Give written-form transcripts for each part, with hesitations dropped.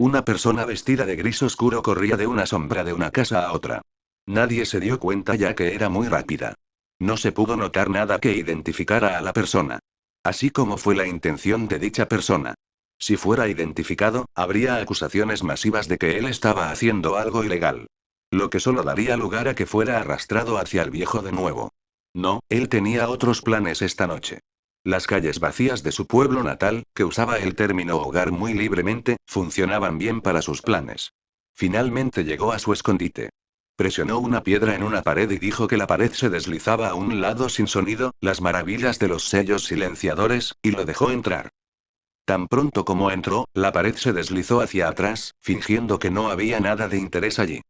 Una persona vestida de gris oscuro corría de una sombra de una casa a otra. Nadie se dio cuenta ya que era muy rápida. No se pudo notar nada que identificara a la persona. Así como fue la intención de dicha persona. Si fuera identificado, habría acusaciones masivas de que él estaba haciendo algo ilegal. Lo que solo daría lugar a que fuera arrastrado hacia el viejo de nuevo. No, él tenía otros planes esta noche. Las calles vacías de su pueblo natal, que usaba el término hogar muy libremente, funcionaban bien para sus planes. Finalmente llegó a su escondite. Presionó una piedra en una pared y dijo que la pared se deslizaba a un lado sin sonido, las maravillas de los sellos silenciadores, y lo dejó entrar. Tan pronto como entró, la pared se deslizó hacia atrás, fingiendo que no había nada de interés allí.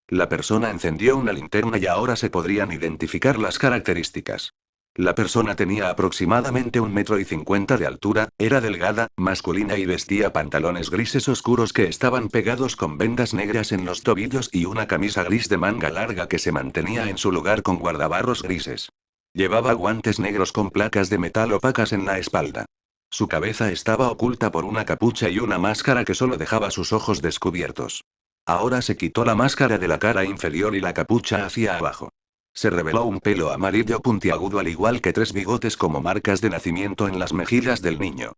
La persona encendió una linterna y ahora se podrían identificar las características. La persona tenía aproximadamente 1,50 m de altura, era delgada, masculina y vestía pantalones grises oscuros que estaban pegados con vendas negras en los tobillos y una camisa gris de manga larga que se mantenía en su lugar con guardabarros grises. Llevaba guantes negros con placas de metal opacas en la espalda. Su cabeza estaba oculta por una capucha y una máscara que solo dejaba sus ojos descubiertos. Ahora se quitó la máscara de la cara inferior y la capucha hacia abajo. Se reveló un pelo amarillo puntiagudo al igual que 3 bigotes como marcas de nacimiento en las mejillas del niño.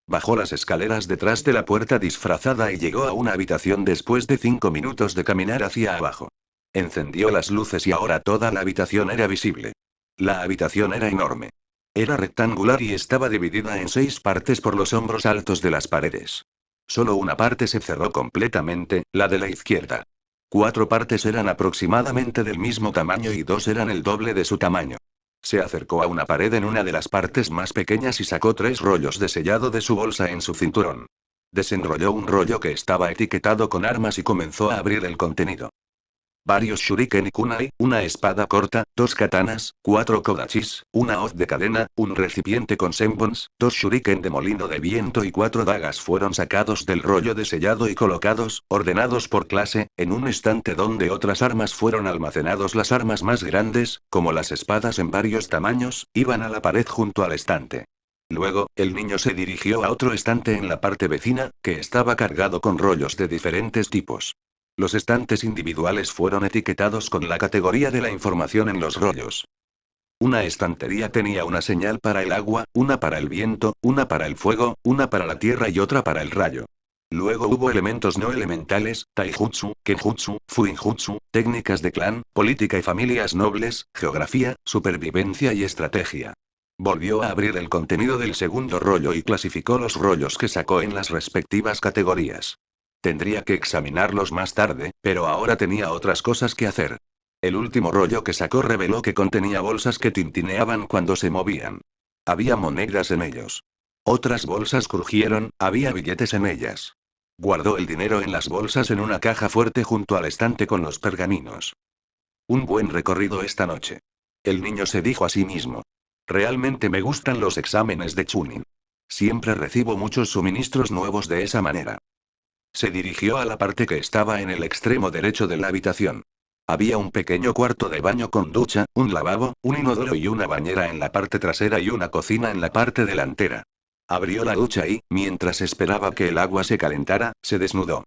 Bajó las escaleras detrás de la puerta disfrazada y llegó a una habitación después de 5 minutos de caminar hacia abajo. Encendió las luces y ahora toda la habitación era visible. La habitación era enorme. Era rectangular y estaba dividida en 6 partes por los hombros altos de las paredes. Solo una parte se cerró completamente, la de la izquierda. 4 partes eran aproximadamente del mismo tamaño y 2 eran el doble de su tamaño. Se acercó a una pared en una de las partes más pequeñas y sacó 3 rollos de sellado de su bolsa en su cinturón. Desenrolló un rollo que estaba etiquetado con armas y comenzó a abrir el contenido. Varios shuriken y kunai, una espada corta, 2 katanas, 4 kodachis, una hoz de cadena, un recipiente con senbons, 2 shuriken de molino de viento y 4 dagas fueron sacados del rollo de sellado y colocados, ordenados por clase, en un estante donde otras armas fueron almacenados. Las armas más grandes, como las espadas en varios tamaños, iban a la pared junto al estante. Luego, el niño se dirigió a otro estante en la parte vecina, que estaba cargado con rollos de diferentes tipos. Los estantes individuales fueron etiquetados con la categoría de la información en los rollos. Una estantería tenía una señal para el agua, una para el viento, una para el fuego, una para la tierra y otra para el rayo. Luego hubo elementos no elementales, taijutsu, kenjutsu, fuinjutsu, técnicas de clan, política y familias nobles, geografía, supervivencia y estrategia. Volvió a abrir el contenido del segundo rollo y clasificó los rollos que sacó en las respectivas categorías. Tendría que examinarlos más tarde, pero ahora tenía otras cosas que hacer. El último rollo que sacó reveló que contenía bolsas que tintineaban cuando se movían. Había monedas en ellos. Otras bolsas crujieron, había billetes en ellas. Guardó el dinero en las bolsas en una caja fuerte junto al estante con los pergaminos. Un buen recorrido esta noche. El niño se dijo a sí mismo. Realmente me gustan los exámenes de Chunin. Siempre recibo muchos suministros nuevos de esa manera. Se dirigió a la parte que estaba en el extremo derecho de la habitación. Había un pequeño cuarto de baño con ducha, un lavabo, un inodoro y una bañera en la parte trasera y una cocina en la parte delantera. Abrió la ducha y, mientras esperaba que el agua se calentara, se desnudó.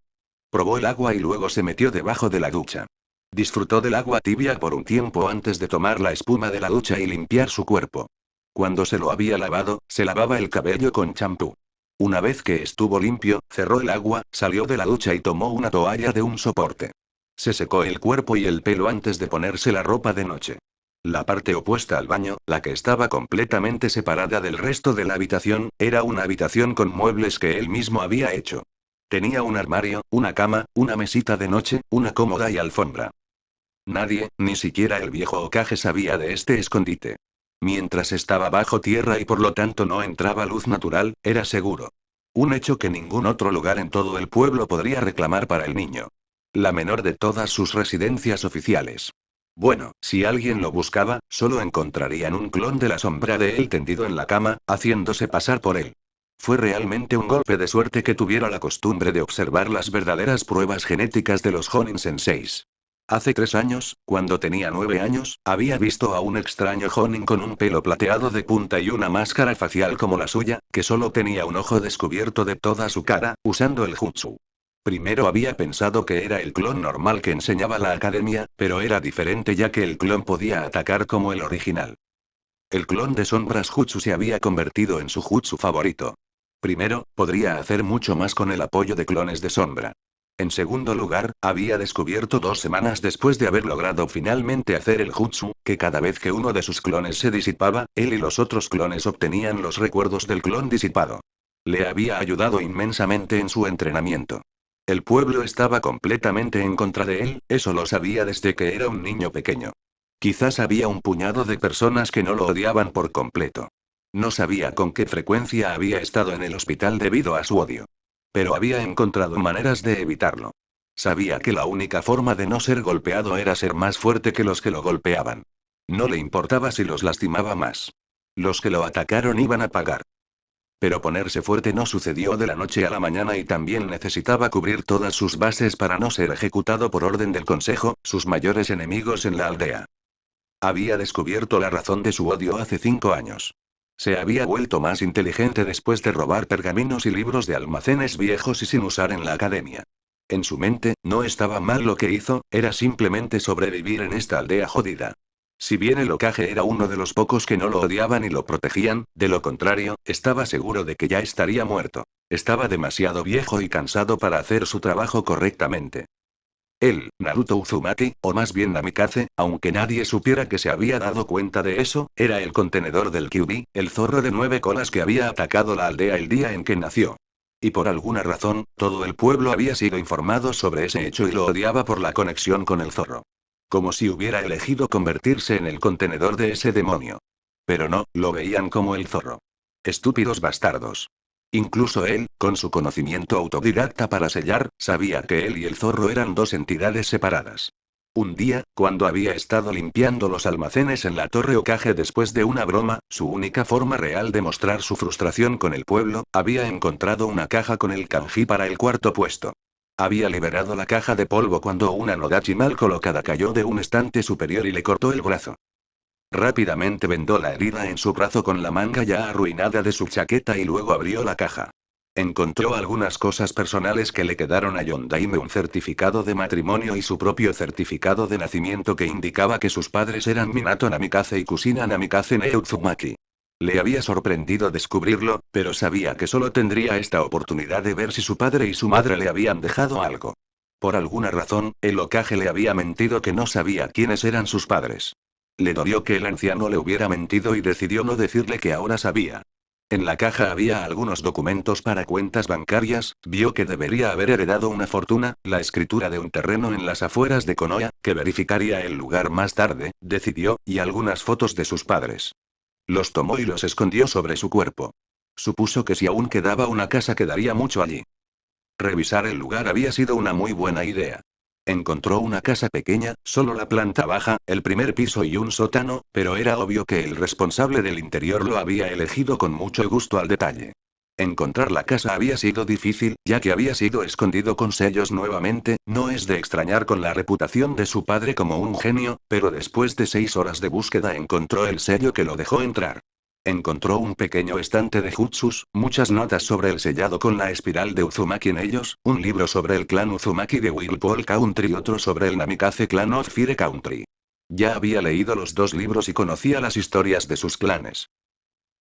Probó el agua y luego se metió debajo de la ducha. Disfrutó del agua tibia por un tiempo antes de tomar la espuma de la ducha y limpiar su cuerpo. Cuando se lo había lavado, se lavaba el cabello con champú. Una vez que estuvo limpio, cerró el agua, salió de la ducha y tomó una toalla de un soporte. Se secó el cuerpo y el pelo antes de ponerse la ropa de noche. La parte opuesta al baño, la que estaba completamente separada del resto de la habitación, era una habitación con muebles que él mismo había hecho. Tenía un armario, una cama, una mesita de noche, una cómoda y alfombra. Nadie, ni siquiera el viejo Okage sabía de este escondite. Mientras estaba bajo tierra y por lo tanto no entraba luz natural, era seguro. Un hecho que ningún otro lugar en todo el pueblo podría reclamar para el niño. La menor de todas sus residencias oficiales. Bueno, si alguien lo buscaba, solo encontrarían un clon de la sombra de él tendido en la cama, haciéndose pasar por él. Fue realmente un golpe de suerte que tuviera la costumbre de observar las verdaderas pruebas genéticas de los Jonin Senseis. Hace 3 años, cuando tenía 9 años, había visto a un extraño Jonin con un pelo plateado de punta y una máscara facial como la suya, que solo tenía un ojo descubierto de toda su cara, usando el jutsu. Primero había pensado que era el clon normal que enseñaba la academia, pero era diferente ya que el clon podía atacar como el original. El clon de sombras Jutsu se había convertido en su Jutsu favorito. Primero, podría hacer mucho más con el apoyo de clones de sombra. En segundo lugar, había descubierto 2 semanas después de haber logrado finalmente hacer el Jutsu, que cada vez que uno de sus clones se disipaba, él y los otros clones obtenían los recuerdos del clon disipado. Le había ayudado inmensamente en su entrenamiento. El pueblo estaba completamente en contra de él, eso lo sabía desde que era un niño pequeño. Quizás había un puñado de personas que no lo odiaban por completo. No sabía con qué frecuencia había estado en el hospital debido a su odio. Pero había encontrado maneras de evitarlo. Sabía que la única forma de no ser golpeado era ser más fuerte que los que lo golpeaban. No le importaba si los lastimaba más. Los que lo atacaron iban a pagar. Pero ponerse fuerte no sucedió de la noche a la mañana y también necesitaba cubrir todas sus bases para no ser ejecutado por orden del Consejo, sus mayores enemigos en la aldea. Había descubierto la razón de su odio hace 5 años. Se había vuelto más inteligente después de robar pergaminos y libros de almacenes viejos y sin usar en la academia. En su mente, no estaba mal lo que hizo, era simplemente sobrevivir en esta aldea jodida. Si bien el Hokage era uno de los pocos que no lo odiaban y lo protegían, de lo contrario, estaba seguro de que ya estaría muerto. Estaba demasiado viejo y cansado para hacer su trabajo correctamente. Él, Naruto Uzumaki, o más bien Namikaze, aunque nadie supiera que se había dado cuenta de eso, era el contenedor del Kyuubi, el zorro de 9 colas que había atacado la aldea el día en que nació. Y por alguna razón, todo el pueblo había sido informado sobre ese hecho y lo odiaba por la conexión con el zorro. Como si hubiera elegido convertirse en el contenedor de ese demonio. Pero no, lo veían como el zorro. Estúpidos bastardos. Incluso él, con su conocimiento autodidacta para sellar, sabía que él y el zorro eran dos entidades separadas. Un día, cuando había estado limpiando los almacenes en la Torre Hokage después de una broma, su única forma real de mostrar su frustración con el pueblo, había encontrado una caja con el kanji para el cuarto puesto. Había liberado la caja de polvo cuando una Nodachi mal colocada cayó de un estante superior y le cortó el brazo. Rápidamente vendó la herida en su brazo con la manga ya arruinada de su chaqueta y luego abrió la caja. Encontró algunas cosas personales que le quedaron a Yondaime, un certificado de matrimonio y su propio certificado de nacimiento que indicaba que sus padres eran Minato Namikaze y Kusina Namikaze no Uzumaki. Le había sorprendido descubrirlo, pero sabía que solo tendría esta oportunidad de ver si su padre y su madre le habían dejado algo. Por alguna razón, el Hokage le había mentido que no sabía quiénes eran sus padres. Le dolió que el anciano le hubiera mentido y decidió no decirle que ahora sabía. En la caja había algunos documentos para cuentas bancarias, vio que debería haber heredado una fortuna, la escritura de un terreno en las afueras de Konoha, que verificaría el lugar más tarde, decidió, y algunas fotos de sus padres. Los tomó y los escondió sobre su cuerpo. Supuso que si aún quedaba una casa quedaría mucho allí. Revisar el lugar había sido una muy buena idea. Encontró una casa pequeña, solo la planta baja, el primer piso y un sótano, pero era obvio que el responsable del interior lo había elegido con mucho gusto al detalle. Encontrar la casa había sido difícil, ya que había sido escondido con sellos nuevamente, no es de extrañar con la reputación de su padre como un genio, pero después de 6 horas de búsqueda encontró el sello que lo dejó entrar. Encontró un pequeño estante de jutsus, muchas notas sobre el sellado con la espiral de Uzumaki en ellos, un libro sobre el clan Uzumaki de Whirlpool Country y otro sobre el Namikaze Clan of Fire Country. Ya había leído los dos libros y conocía las historias de sus clanes.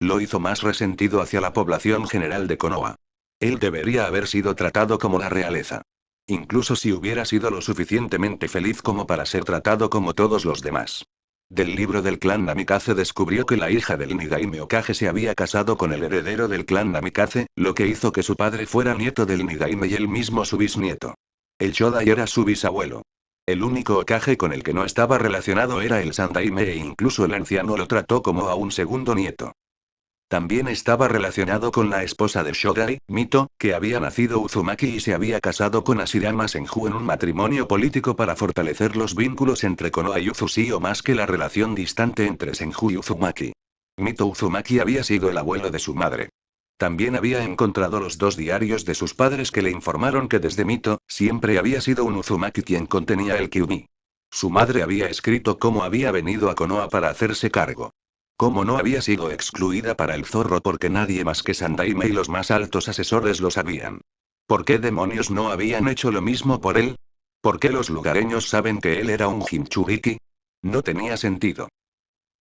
Lo hizo más resentido hacia la población general de Konoha. Él debería haber sido tratado como la realeza. Incluso si hubiera sido lo suficientemente feliz como para ser tratado como todos los demás. Del libro del clan Namikaze descubrió que la hija del Nidaime Hokage se había casado con el heredero del clan Namikaze, lo que hizo que su padre fuera nieto del Nidaime y él mismo su bisnieto. El Shodai era su bisabuelo. El único Hokage con el que no estaba relacionado era el Sandaime e incluso el anciano lo trató como a un segundo nieto. También estaba relacionado con la esposa de Shodai, Mito, que había nacido Uzumaki y se había casado con Ashirama Senju en un matrimonio político para fortalecer los vínculos entre Konoha y Uzushijo más que la relación distante entre Senju y Uzumaki. Mito Uzumaki había sido el abuelo de su madre. También había encontrado los dos diarios de sus padres que le informaron que desde Mito, siempre había sido un Uzumaki quien contenía el Kyuubi. Su madre había escrito cómo había venido a Konoha para hacerse cargo. Cómo no había sido excluida para el zorro porque nadie más que Sandaime y los más altos asesores lo sabían. ¿Por qué demonios no habían hecho lo mismo por él? ¿Por qué los lugareños saben que él era un Jinchuriki? No tenía sentido.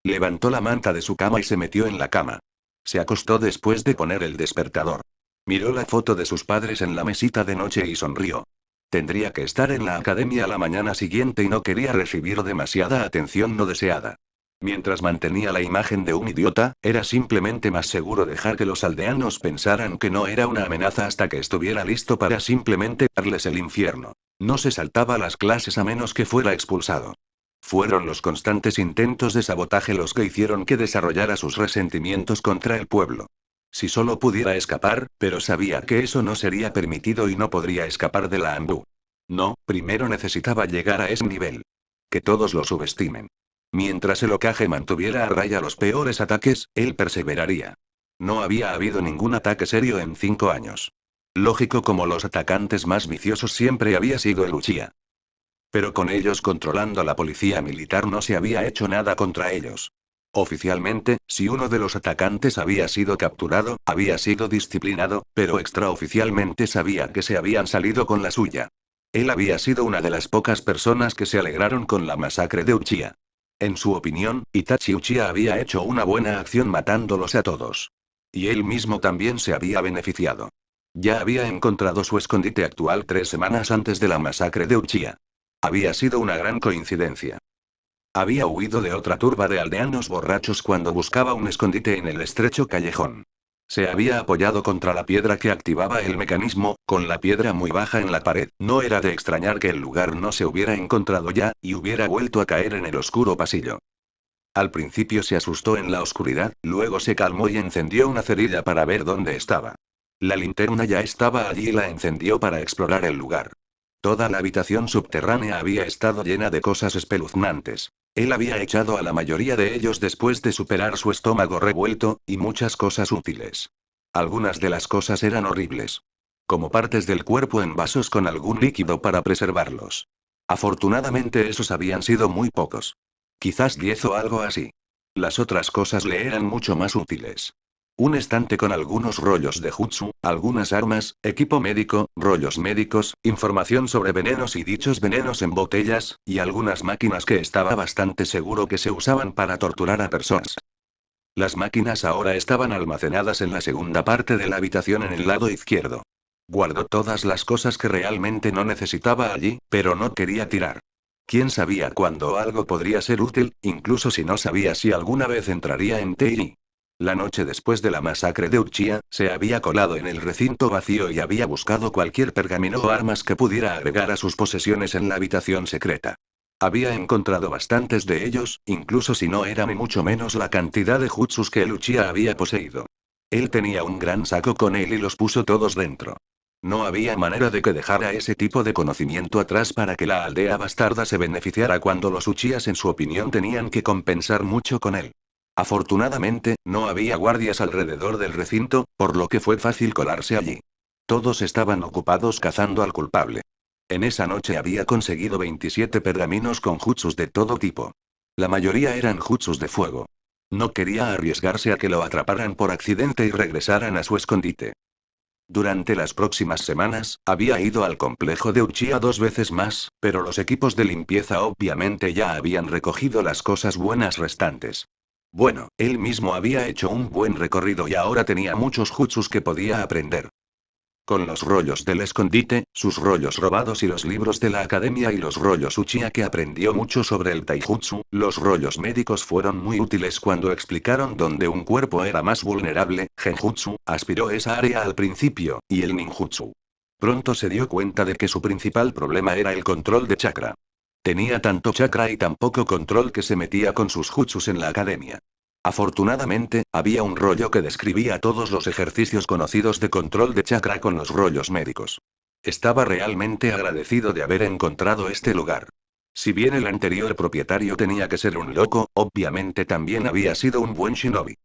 Levantó la manta de su cama y se metió en la cama. Se acostó después de poner el despertador. Miró la foto de sus padres en la mesita de noche y sonrió. Tendría que estar en la academia la mañana siguiente y no quería recibir demasiada atención no deseada. Mientras mantenía la imagen de un idiota, era simplemente más seguro dejar que los aldeanos pensaran que no era una amenaza hasta que estuviera listo para simplemente darles el infierno. No se saltaba las clases a menos que fuera expulsado. Fueron los constantes intentos de sabotaje los que hicieron que desarrollara sus resentimientos contra el pueblo. Si solo pudiera escapar, pero sabía que eso no sería permitido y no podría escapar de la Ambu. No, primero necesitaba llegar a ese nivel. Que todos lo subestimen. Mientras el Hokage mantuviera a raya los peores ataques, él perseveraría. No había habido ningún ataque serio en 5 años. Lógico, como los atacantes más viciosos siempre había sido el Uchiha. Pero con ellos controlando la policía militar no se había hecho nada contra ellos. Oficialmente, si uno de los atacantes había sido capturado, había sido disciplinado, pero extraoficialmente sabía que se habían salido con la suya. Él había sido una de las pocas personas que se alegraron con la masacre de Uchiha. En su opinión, Itachi Uchiha había hecho una buena acción matándolos a todos. Y él mismo también se había beneficiado. Ya había encontrado su escondite actual 3 semanas antes de la masacre de Uchiha. Había sido una gran coincidencia. Había huido de otra turba de aldeanos borrachos cuando buscaba un escondite en el estrecho callejón. Se había apoyado contra la piedra que activaba el mecanismo, con la piedra muy baja en la pared. No era de extrañar que el lugar no se hubiera encontrado ya, y hubiera vuelto a caer en el oscuro pasillo. Al principio se asustó en la oscuridad, luego se calmó y encendió una cerilla para ver dónde estaba. La linterna ya estaba allí y la encendió para explorar el lugar. Toda la habitación subterránea había estado llena de cosas espeluznantes. Él había echado a la mayoría de ellos después de superar su estómago revuelto, y muchas cosas útiles. Algunas de las cosas eran horribles. Como partes del cuerpo en vasos con algún líquido para preservarlos. Afortunadamente esos habían sido muy pocos. Quizás 10 o algo así. Las otras cosas le eran mucho más útiles. Un estante con algunos rollos de jutsu, algunas armas, equipo médico, rollos médicos, información sobre venenos y dichos venenos en botellas, y algunas máquinas que estaba bastante seguro que se usaban para torturar a personas. Las máquinas ahora estaban almacenadas en la segunda parte de la habitación en el lado izquierdo. Guardó todas las cosas que realmente no necesitaba allí, pero no quería tirar. ¿Quién sabía cuándo algo podría ser útil, incluso si no sabía si alguna vez entraría en Teiri? La noche después de la masacre de Uchiha, se había colado en el recinto vacío y había buscado cualquier pergamino o armas que pudiera agregar a sus posesiones en la habitación secreta. Había encontrado bastantes de ellos, incluso si no era ni mucho menos la cantidad de jutsus que el Uchiha había poseído. Él tenía un gran saco con él y los puso todos dentro. No había manera de que dejara ese tipo de conocimiento atrás para que la aldea bastarda se beneficiara cuando los Uchihas en su opinión tenían que compensar mucho con él. Afortunadamente, no había guardias alrededor del recinto, por lo que fue fácil colarse allí. Todos estaban ocupados cazando al culpable. En esa noche había conseguido 27 pergaminos con jutsus de todo tipo. La mayoría eran jutsus de fuego. No quería arriesgarse a que lo atraparan por accidente y regresaran a su escondite. Durante las próximas semanas, había ido al complejo de Uchiha 2 veces más, pero los equipos de limpieza obviamente ya habían recogido las cosas buenas restantes. Bueno, él mismo había hecho un buen recorrido y ahora tenía muchos jutsus que podía aprender. Con los rollos del escondite, sus rollos robados y los libros de la academia y los rollos Uchiha que aprendió mucho sobre el taijutsu, los rollos médicos fueron muy útiles cuando explicaron dónde un cuerpo era más vulnerable. Genjutsu aspiró esa área al principio, y el ninjutsu. Pronto se dio cuenta de que su principal problema era el control de chakra. Tenía tanto chakra y tan poco control que se metía con sus jutsus en la academia. Afortunadamente, había un rollo que describía todos los ejercicios conocidos de control de chakra con los rollos médicos. Estaba realmente agradecido de haber encontrado este lugar. Si bien el anterior propietario tenía que ser un loco, obviamente también había sido un buen shinobi.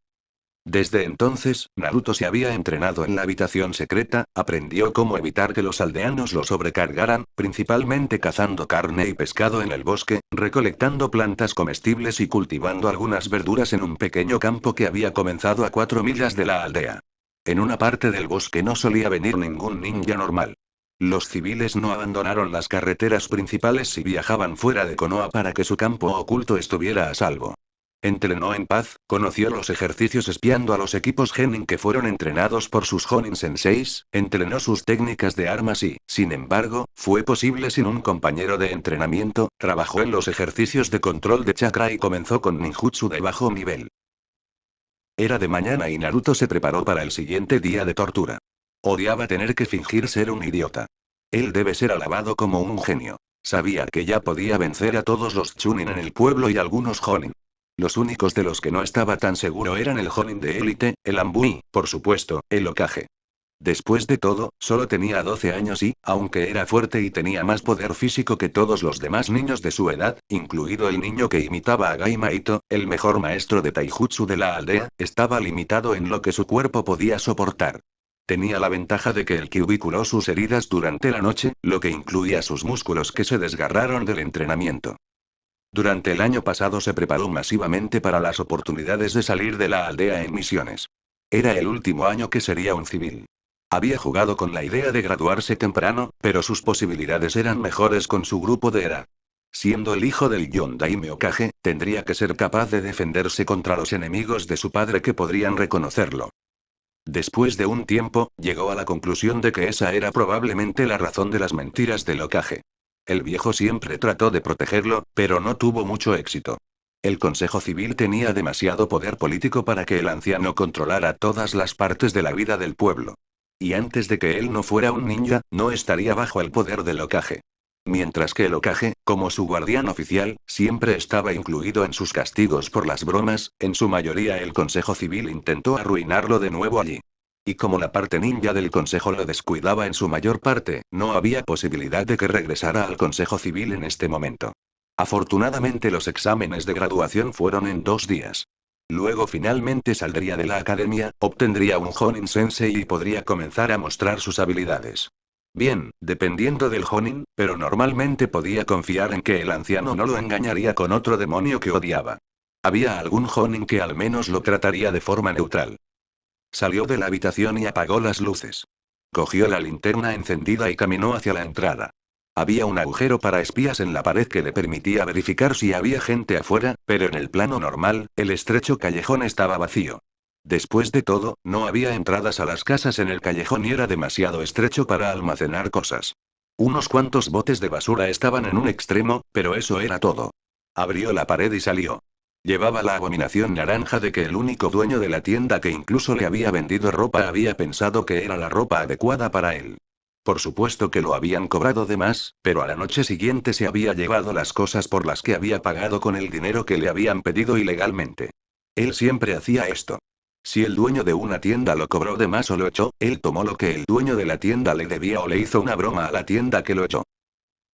Desde entonces, Naruto se había entrenado en la habitación secreta, aprendió cómo evitar que los aldeanos lo sobrecargaran, principalmente cazando carne y pescado en el bosque, recolectando plantas comestibles y cultivando algunas verduras en un pequeño campo que había comenzado a 4 millas de la aldea. En una parte del bosque no solía venir ningún ninja normal. Los civiles no abandonaron las carreteras principales y viajaban fuera de Konoha para que su campo oculto estuviera a salvo. Entrenó en paz, conoció los ejercicios espiando a los equipos Genin que fueron entrenados por sus Jonin senseis, entrenó sus técnicas de armas y, sin embargo, fue posible sin un compañero de entrenamiento, trabajó en los ejercicios de control de chakra y comenzó con ninjutsu de bajo nivel. Era de mañana y Naruto se preparó para el siguiente día de tortura. Odiaba tener que fingir ser un idiota. Él debe ser alabado como un genio. Sabía que ya podía vencer a todos los Chunin en el pueblo y algunos Jonin. Los únicos de los que no estaba tan seguro eran el Jonin de élite, el Anbu y, por supuesto, el Hokage. Después de todo, solo tenía 12 años y, aunque era fuerte y tenía más poder físico que todos los demás niños de su edad, incluido el niño que imitaba a Gai Maito, el mejor maestro de taijutsu de la aldea, estaba limitado en lo que su cuerpo podía soportar. Tenía la ventaja de que el Kyuubi curó sus heridas durante la noche, lo que incluía sus músculos que se desgarraron del entrenamiento. Durante el año pasado se preparó masivamente para las oportunidades de salir de la aldea en misiones. Era el último año que sería un civil. Había jugado con la idea de graduarse temprano, pero sus posibilidades eran mejores con su grupo de edad. Siendo el hijo del Yondaime Hokage, tendría que ser capaz de defenderse contra los enemigos de su padre que podrían reconocerlo. Después de un tiempo, llegó a la conclusión de que esa era probablemente la razón de las mentiras del Hokage. El viejo siempre trató de protegerlo, pero no tuvo mucho éxito. El Consejo Civil tenía demasiado poder político para que el anciano controlara todas las partes de la vida del pueblo. Y antes de que él no fuera un ninja, no estaría bajo el poder del Hokage. Mientras que el Hokage, como su guardián oficial, siempre estaba incluido en sus castigos por las bromas, en su mayoría el Consejo Civil intentó arruinarlo de nuevo allí. Y como la parte ninja del Consejo lo descuidaba en su mayor parte, no había posibilidad de que regresara al Consejo Civil en este momento. Afortunadamente los exámenes de graduación fueron en 2 días. Luego finalmente saldría de la academia, obtendría un Jonin Sensei y podría comenzar a mostrar sus habilidades. Bien, dependiendo del Jonin, pero normalmente podía confiar en que el anciano no lo engañaría con otro demonio que odiaba. Había algún Jonin que al menos lo trataría de forma neutral. Salió de la habitación y apagó las luces. Cogió la linterna encendida y caminó hacia la entrada. Había un agujero para espías en la pared que le permitía verificar si había gente afuera, pero en el plano normal, el estrecho callejón estaba vacío. Después de todo, no había entradas a las casas en el callejón y era demasiado estrecho para almacenar cosas. Unos cuantos botes de basura estaban en un extremo, pero eso era todo. Abrió la pared y salió. Llevaba la abominación naranja de que el único dueño de la tienda que incluso le había vendido ropa había pensado que era la ropa adecuada para él. Por supuesto que lo habían cobrado de más, pero a la noche siguiente se había llevado las cosas por las que había pagado con el dinero que le habían pedido ilegalmente. Él siempre hacía esto. Si el dueño de una tienda lo cobró de más o lo echó, él tomó lo que el dueño de la tienda le debía o le hizo una broma a la tienda que lo echó.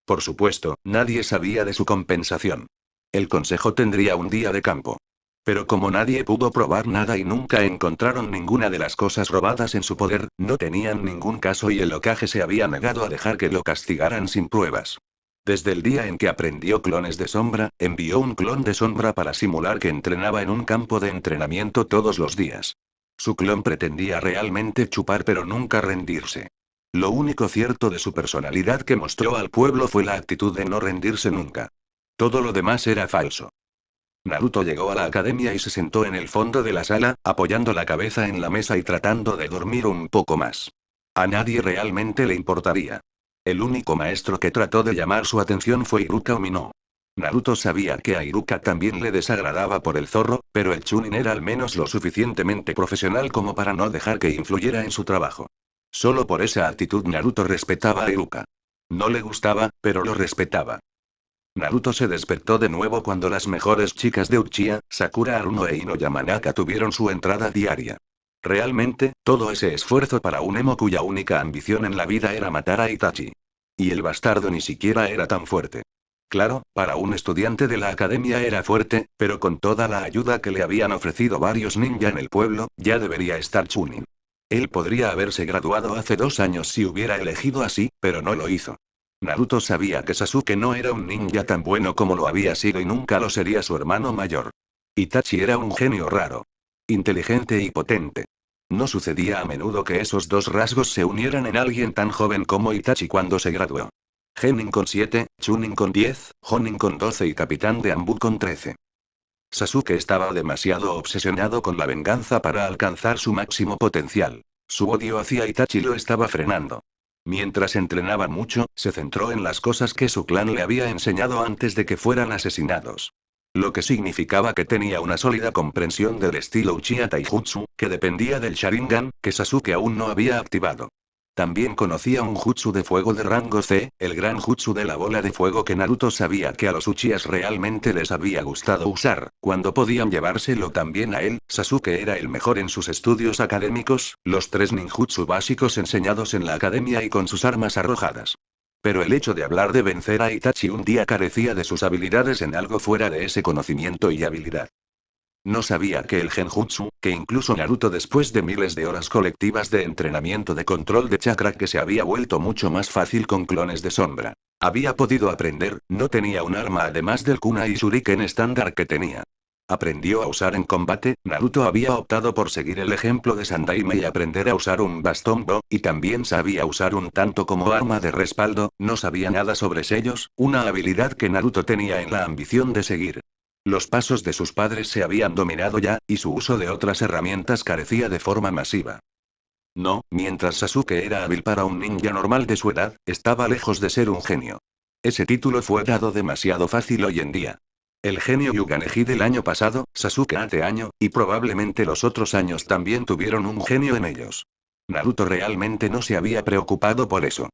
Por supuesto, nadie sabía de su compensación. El consejo tendría un día de campo. Pero como nadie pudo probar nada y nunca encontraron ninguna de las cosas robadas en su poder, no tenían ningún caso y el Hokage se había negado a dejar que lo castigaran sin pruebas. Desde el día en que aprendió clones de sombra, envió un clon de sombra para simular que entrenaba en un campo de entrenamiento todos los días. Su clon pretendía realmente chupar pero nunca rendirse. Lo único cierto de su personalidad que mostró al pueblo fue la actitud de no rendirse nunca. Todo lo demás era falso. Naruto llegó a la academia y se sentó en el fondo de la sala, apoyando la cabeza en la mesa y tratando de dormir un poco más. A nadie realmente le importaría. El único maestro que trató de llamar su atención fue Iruka Umino. Naruto sabía que a Iruka también le desagradaba por el zorro, pero el Chunin era al menos lo suficientemente profesional como para no dejar que influyera en su trabajo. Solo por esa actitud Naruto respetaba a Iruka. No le gustaba, pero lo respetaba. Naruto se despertó de nuevo cuando las mejores chicas de Uchiha, Sakura Haruno e Ino Yamanaka tuvieron su entrada diaria. Realmente, todo ese esfuerzo para un emo cuya única ambición en la vida era matar a Itachi. Y el bastardo ni siquiera era tan fuerte. Claro, para un estudiante de la academia era fuerte, pero con toda la ayuda que le habían ofrecido varios ninja en el pueblo, ya debería estar Chunin. Él podría haberse graduado hace 2 años si hubiera elegido así, pero no lo hizo. Naruto sabía que Sasuke no era un ninja tan bueno como lo había sido y nunca lo sería su hermano mayor. Itachi era un genio raro. Inteligente y potente. No sucedía a menudo que esos dos rasgos se unieran en alguien tan joven como Itachi cuando se graduó. Genin con 7, Chunin con 10, Jonin con 12 y Capitán de Ambu con 13. Sasuke estaba demasiado obsesionado con la venganza para alcanzar su máximo potencial. Su odio hacia Itachi lo estaba frenando. Mientras entrenaba mucho, se centró en las cosas que su clan le había enseñado antes de que fueran asesinados. Lo que significaba que tenía una sólida comprensión del estilo Uchiha Taijutsu, que dependía del Sharingan, que Sasuke aún no había activado. También conocía un jutsu de fuego de rango C, el gran jutsu de la bola de fuego que Naruto sabía que a los Uchihas realmente les había gustado usar, cuando podían llevárselo también a él. Sasuke era el mejor en sus estudios académicos, los 3 ninjutsu básicos enseñados en la academia y con sus armas arrojadas. Pero el hecho de hablar de vencer a Itachi un día carecía de sus habilidades en algo fuera de ese conocimiento y habilidad. No sabía que el genjutsu, que incluso Naruto después de miles de horas colectivas de entrenamiento de control de chakra que se había vuelto mucho más fácil con clones de sombra, había podido aprender, no tenía un arma además del kunai y shuriken estándar que tenía. Aprendió a usar en combate. Naruto había optado por seguir el ejemplo de Sandaime y aprender a usar un bastón Bo, y también sabía usar un tanto como arma de respaldo. No sabía nada sobre sellos, una habilidad que Naruto tenía en la ambición de seguir. Los pasos de sus padres se habían dominado ya, y su uso de otras herramientas carecía de forma masiva. No, mientras Sasuke era hábil para un ninja normal de su edad, estaba lejos de ser un genio. Ese título fue dado demasiado fácil hoy en día. El genio Yuganeji del año pasado, Sasuke hace año, y probablemente los otros años también tuvieron un genio en ellos. Naruto realmente no se había preocupado por eso.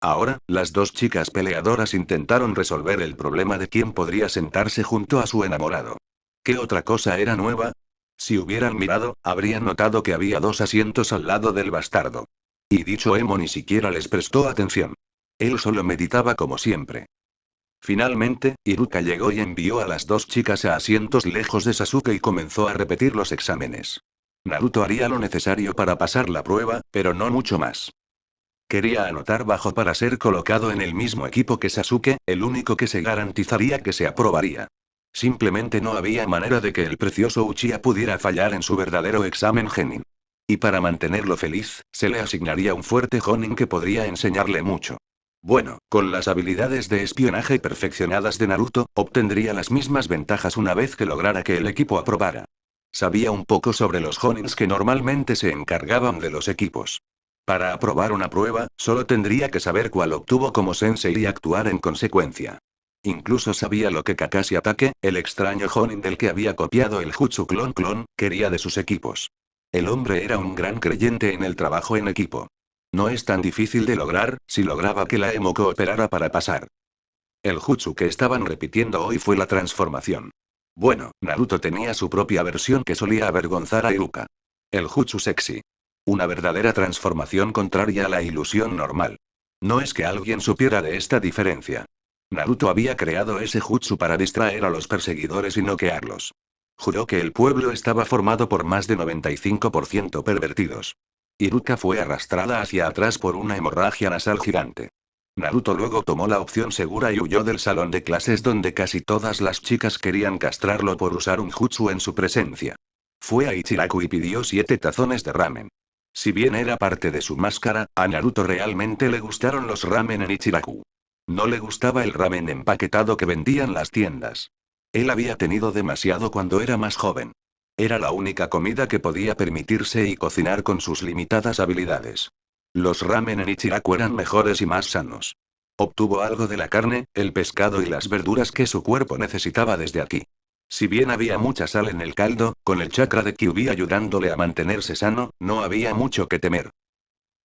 Ahora, las dos chicas peleadoras intentaron resolver el problema de quién podría sentarse junto a su enamorado. ¿Qué otra cosa era nueva? Si hubieran mirado, habrían notado que había 2 asientos al lado del bastardo. Y dicho emo ni siquiera les prestó atención. Él solo meditaba como siempre. Finalmente, Iruka llegó y envió a las dos chicas a asientos lejos de Sasuke y comenzó a repetir los exámenes. Naruto haría lo necesario para pasar la prueba, pero no mucho más. Quería anotar bajo para ser colocado en el mismo equipo que Sasuke, el único que se garantizaría que se aprobaría. Simplemente no había manera de que el precioso Uchiha pudiera fallar en su verdadero examen Genin. Y para mantenerlo feliz, se le asignaría un fuerte Jonin que podría enseñarle mucho. Bueno, con las habilidades de espionaje perfeccionadas de Naruto, obtendría las mismas ventajas una vez que lograra que el equipo aprobara. Sabía un poco sobre los Jonins que normalmente se encargaban de los equipos. Para aprobar una prueba, solo tendría que saber cuál obtuvo como sensei y actuar en consecuencia. Incluso sabía lo que Kakashi Atake, el extraño Jonin del que había copiado el Jutsu Clon Clon, quería de sus equipos. El hombre era un gran creyente en el trabajo en equipo. No es tan difícil de lograr, si lograba que la emo cooperara para pasar. El jutsu que estaban repitiendo hoy fue la transformación. Bueno, Naruto tenía su propia versión que solía avergonzar a Iruka. El jutsu sexy. Una verdadera transformación contraria a la ilusión normal. No es que alguien supiera de esta diferencia. Naruto había creado ese jutsu para distraer a los perseguidores y noquearlos. Juró que el pueblo estaba formado por más de 95% pervertidos. Iruka fue arrastrada hacia atrás por una hemorragia nasal gigante. Naruto luego tomó la opción segura y huyó del salón de clases donde casi todas las chicas querían castrarlo por usar un jutsu en su presencia. Fue a Ichiraku y pidió 7 tazones de ramen. Si bien era parte de su máscara, a Naruto realmente le gustaron los ramen en Ichiraku. No le gustaba el ramen empaquetado que vendían las tiendas. Él había tenido demasiado cuando era más joven. Era la única comida que podía permitirse y cocinar con sus limitadas habilidades. Los ramen en Ichiraku eran mejores y más sanos. Obtuvo algo de la carne, el pescado y las verduras que su cuerpo necesitaba desde aquí. Si bien había mucha sal en el caldo, con el chakra de Kyuubi ayudándole a mantenerse sano, no había mucho que temer.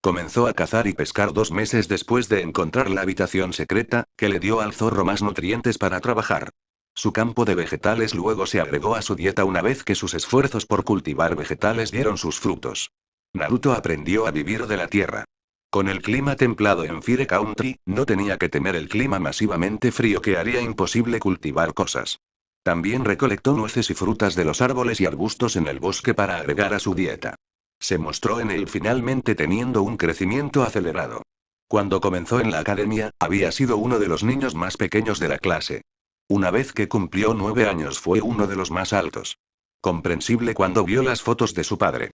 Comenzó a cazar y pescar 2 meses después de encontrar la habitación secreta, que le dio al zorro más nutrientes para trabajar. Su campo de vegetales luego se agregó a su dieta una vez que sus esfuerzos por cultivar vegetales dieron sus frutos. Naruto aprendió a vivir de la tierra. Con el clima templado en Fire Country, no tenía que temer el clima masivamente frío que haría imposible cultivar cosas. También recolectó nueces y frutas de los árboles y arbustos en el bosque para agregar a su dieta. Se mostró en él finalmente teniendo un crecimiento acelerado. Cuando comenzó en la academia, había sido uno de los niños más pequeños de la clase. Una vez que cumplió 9 años fue uno de los más altos. Comprensible cuando vio las fotos de su padre.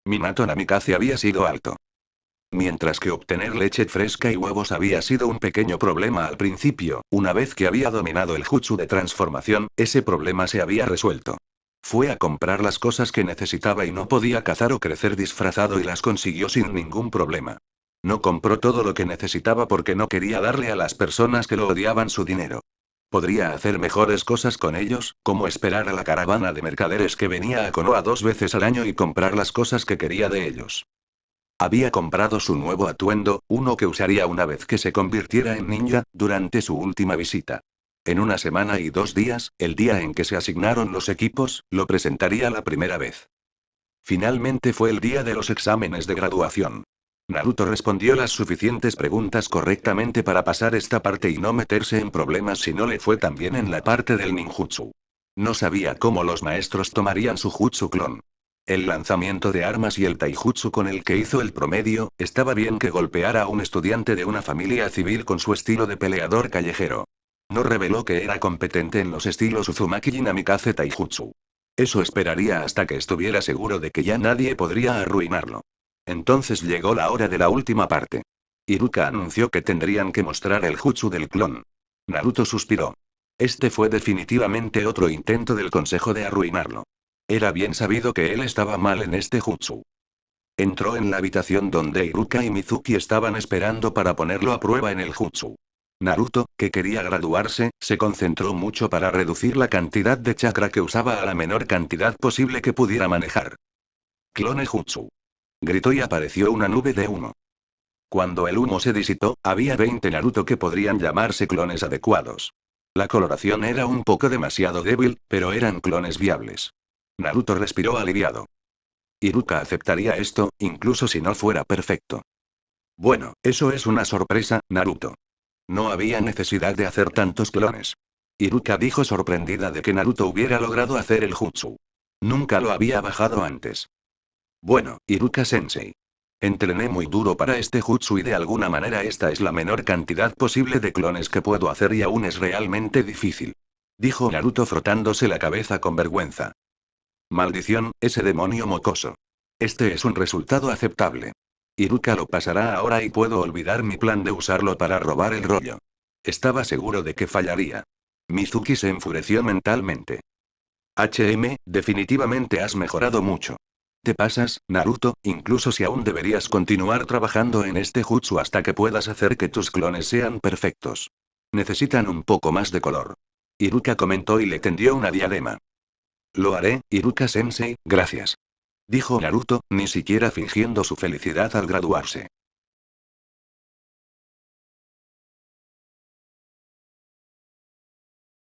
Minato Namikaze había sido alto. Mientras que obtener leche fresca y huevos había sido un pequeño problema al principio, una vez que había dominado el jutsu de transformación, ese problema se había resuelto. Fue a comprar las cosas que necesitaba y no podía cazar o crecer disfrazado y las consiguió sin ningún problema. No compró todo lo que necesitaba porque no quería darle a las personas que lo odiaban su dinero. Podría hacer mejores cosas con ellos, como esperar a la caravana de mercaderes que venía a Konoha 2 veces al año y comprar las cosas que quería de ellos. Había comprado su nuevo atuendo, uno que usaría una vez que se convirtiera en ninja, durante su última visita. En una semana y 2 días, el día en que se asignaron los equipos, lo presentaría la primera vez. Finalmente fue el día de los exámenes de graduación. Naruto respondió las suficientes preguntas correctamente para pasar esta parte y no meterse en problemas si no le fue tan bien en la parte del ninjutsu. No sabía cómo los maestros tomarían su jutsu clon. El lanzamiento de armas y el taijutsu con el que hizo el promedio, estaba bien que golpeara a un estudiante de una familia civil con su estilo de peleador callejero. No reveló que era competente en los estilos Uzumaki y Namikaze Taijutsu. Eso esperaría hasta que estuviera seguro de que ya nadie podría arruinarlo. Entonces llegó la hora de la última parte. Iruka anunció que tendrían que mostrar el jutsu del clon. Naruto suspiró. Este fue definitivamente otro intento del consejo de arruinarlo. Era bien sabido que él estaba mal en este jutsu. Entró en la habitación donde Iruka y Mizuki estaban esperando para ponerlo a prueba en el jutsu. Naruto, que quería graduarse, se concentró mucho para reducir la cantidad de chakra que usaba a la menor cantidad posible que pudiera manejar. Clone jutsu. Gritó y apareció una nube de humo. Cuando el humo se disipó, había 20 Naruto que podrían llamarse clones adecuados. La coloración era un poco demasiado débil, pero eran clones viables. Naruto respiró aliviado. Iruka aceptaría esto, incluso si no fuera perfecto. Bueno, eso es una sorpresa, Naruto. No había necesidad de hacer tantos clones. Iruka dijo sorprendida de que Naruto hubiera logrado hacer el jutsu. Nunca lo había bajado antes. Bueno, Iruka-sensei. Entrené muy duro para este jutsu y de alguna manera esta es la menor cantidad posible de clones que puedo hacer y aún es realmente difícil. Dijo Naruto frotándose la cabeza con vergüenza. Maldición, ese demonio mocoso. Este es un resultado aceptable. Iruka lo pasará ahora y puedo olvidar mi plan de usarlo para robar el rollo. Estaba seguro de que fallaría. Mizuki se enfureció mentalmente. Definitivamente has mejorado mucho. Te pasas, Naruto, incluso si aún deberías continuar trabajando en este jutsu hasta que puedas hacer que tus clones sean perfectos. Necesitan un poco más de color. Iruka comentó y le tendió una diadema. Lo haré, Iruka-sensei, gracias. Dijo Naruto, ni siquiera fingiendo su felicidad al graduarse.